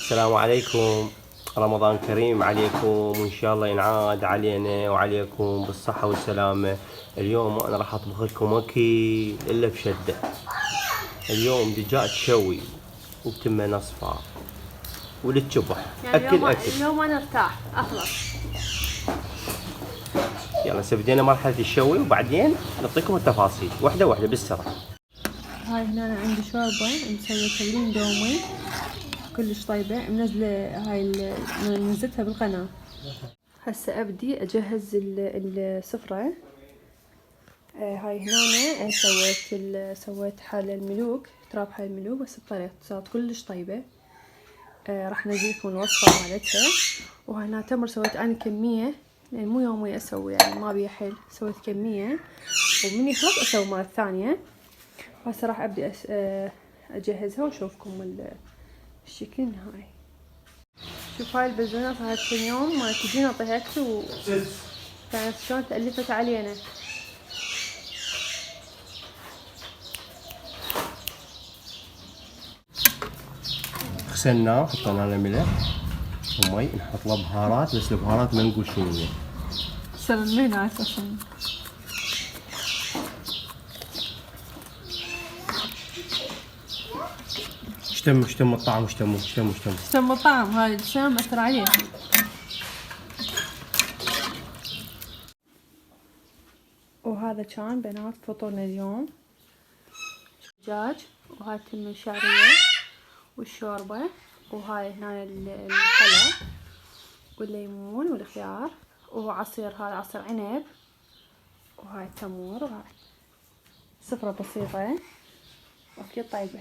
السلام عليكم. رمضان كريم عليكم، وإن شاء الله ينعاد علينا وعليكم بالصحة والسلامة. اليوم أنا راح أطبخ لكم أكل إلا بشدة. اليوم دجاج شوي وبتمة نصفى وللشبح، يعني أكل أكل. اليوم أنا ارتاح أخلص. يلا هسه بدينا مرحلة الشوي وبعدين نعطيكم التفاصيل واحدة واحدة بالسرعة. هاي هنا أنا عندي شوربة مسوية تمرين دومي كلش طيبة، منزلة هاي نزلتها بالقناة. هسه أبدي أجهز السفرة. هاي هنا سويت حال الملوك، تراب حال الملوك، بس بطريقة صارت كلش طيبة. راح نزيدكم الوصفة مالتها. وهنا تمر سويت أنا كمية، يعني مو يومية أسوي، يعني ما بيها حيل، سويت كمية ومن يخلص أسوي مرة ثانية. هسه راح أبدي أجهزها وأشوفكم الشكل النهائي. شوف هاي البزونة صارت كل يوم ما تجينا نعطيها أكل كانت شلون تألفت علينا. غسلناه حطينا له ملح ومي، نحط له بهارات، بس البهارات ما نقول شنو هي. سلمينا أساسا. اشتم الطعم، اشتم الطعم، هاي الشام أثر عليه. وهذا كان بنات فطورنا اليوم، دجاج، وهاي تم الشعرية والشوربة، وهاي هنا الحلا والليمون والخيار، وعصير، هاي عصير عنب، وهاي تمور، وهاي سفرة بسيطة وأكيد طيبة.